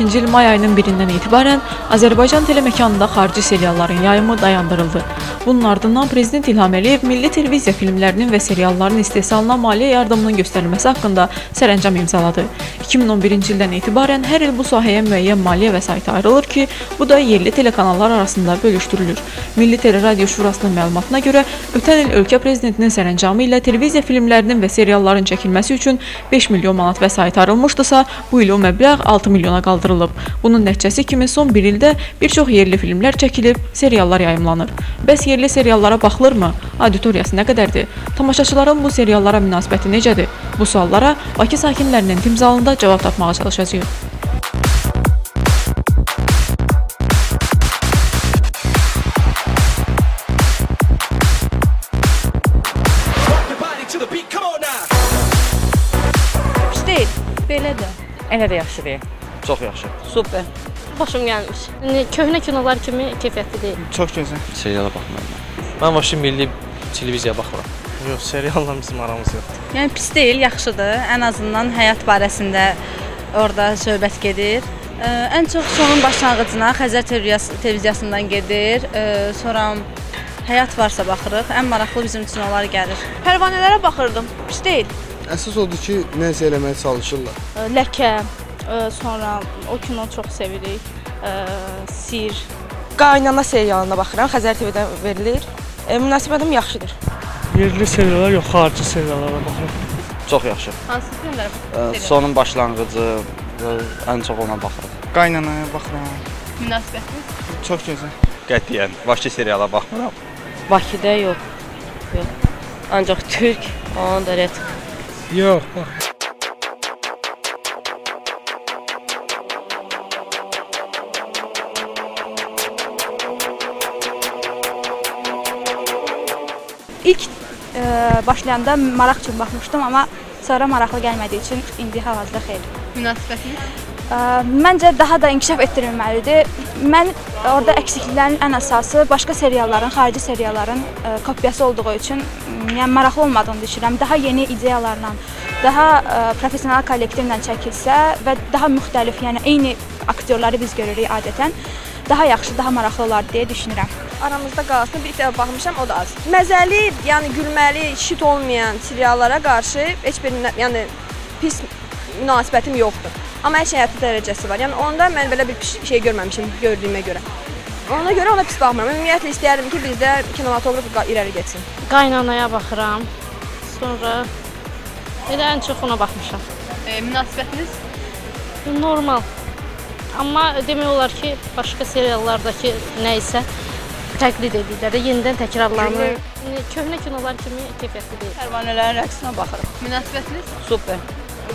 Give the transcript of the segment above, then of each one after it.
2022-ci il may ayının 1-dən etibarən Azərbaycan telemekanında xarici serialların yayımı dayandırıldı. Bunun ardından Prezident İlham Əliyev milli televiziya filmlərinin və serialların istehsalına maliyyə yardımının göstərilməsi haqqında sərəncam imzaladı. 2011-ci ildən etibarən hər il bu sahəyə müəyyən maliyyə vəsaiti ayrılır ki, bu da yerli telekanallar arasında bölüşdürülür. Milli Teleradio Şurasının məlumatına görə, ötən il ölkə prezidentinin sərəncamı ilə televiziya filmlərinin və serialların çəkilməsi üçün 5 milyon manat vəsait ayrılmışdısa, bu il o məbləğ 6 milyona qaldırılıb. Bunun nəticəsi kimi son bir ildə bir çox yerli filmlər çəkilib, seriallar yayımlanır. Bəs yerli seriallara baxılırmı? Auditoriyası nə qədərdir? Tamaşaçıların bu seriallara münasibəti necədir? Bu suallara Bakı sakinlərinin timsalında cavab tapmağa çalışacağıq. Pis deyil, belə də. Elə də yaxşı deyil. Çox yaxşı. Super. Xoşum gəlmiş. Köhnə kinolar kimi keyfiyyətli deyil. Çox gözəl. Seriala baxmıram. Mən vəbşi milli televiziyaya baxıram. Yox, serialla bizim aramız yoxdur. Yəni pis deyil, yaxşıdır. Ən azından həyat barəsində orada söhbət gedir. Ən çox sonun başlanğıcına Xəzər televiziyasından gedir. Sonra həyat varsa baxırıq. Ən maraqlı bizim üçün onlar gəlir. Pərvanələrə baxırdım. Pis deyil. Əsas odur ki, nəsə eləməyə çalışırlar. Ləkə, sonra o kino çox sevirik. Sir. Qaynana serialına baxıram, Xəzər TV-dən verilir. Münasibətim yaxşıdır. Yerli seriallar yox, xarici seriallara baxıram. Çox yaxşı. Hansı filmlərə baxırsınız? Sonun başlanğıcı, ən çox ona baxırıq. Qaynanaya baxıram. Münasibətiniz? Çox gözəl. Qətiyyən, Bakı seriala baxmıram. Bakıda yox. Yox. Ancaq Türk, onun da ret. Yox, bax. İlk başlayanda maraq üçün baxmışdım, amma sonra maraqlı gəlmədiyi üçün indi hal-hazırda xeyli. Münasibətiniz? Məncə daha da inkişaf etdirilməlidir. Mən orada əksikliklərin ən əsası başqa serialların, xarici serialların kopyası olduğu üçün yəni maraqlı olmadığını düşünürəm. Daha yeni ideyalarla, daha professional kollektivlə çəkilsə və daha müxtəlif, yəni eyni aktyorları biz görürük adətən, daha yaxşı, daha maraqlı olar deyə düşünürəm. Aramızda qalasını bir dəfə baxmışam, o da az. Məzəli, yəni gülməli, şit olmayan seriallara qarşı heç bir yəni pis münasibətim yoxdur. Amma hər şey həyatı dərəcəsi var. Yəni onda mən belə bir şey görməmişəm gördüyümə görə. Ona görə ona pis baxmıram. Ümumiyyətlə istəyərdim ki, bizdə kinematoqraf irəli getsin. Qaynanaya baxıram. Sonra elə ən çox ona baxmışam. Münasibətiniz? Normal. Amma demək olar ki, başqa seriallardakı nə isə təqlid edirlər, yenidən təkrarlanır. Köhnə kinolar kimi keyfiyyətli deyil. Pərvanələrin rəqsinə baxırıq. Münasibətiniz? Super.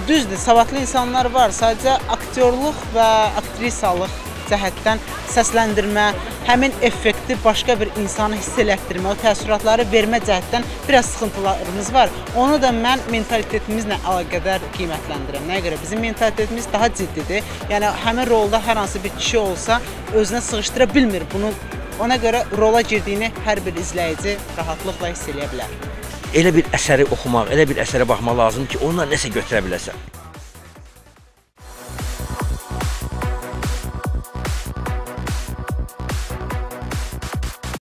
Düzdür, savadlı insanlar var. Sadəcə aktyorluq və aktrisalıq cəhətdən səsləndirmə, həmin effekti başqa bir insanı hiss elətdirmə, o təəssüratları vermə cəhətdən biraz sıxıntılarımız var. Onu da mən mentalitetimizlə əlaqədar qiymətləndirirəm. Nəyə görə? Bizim mentalitetimiz daha ciddidir. Yəni həmin rolda hər hansı bir kişi olsa özünə sığışdıra bilmir bunu. Ona görə rola girdiyini hər bir izləyici rahatlıqla hiss eləyə bilər. Elə bir əsəri oxumaq, elə bir əsərə baxmaq lazım ki, ondan nəsə götürə biləsən.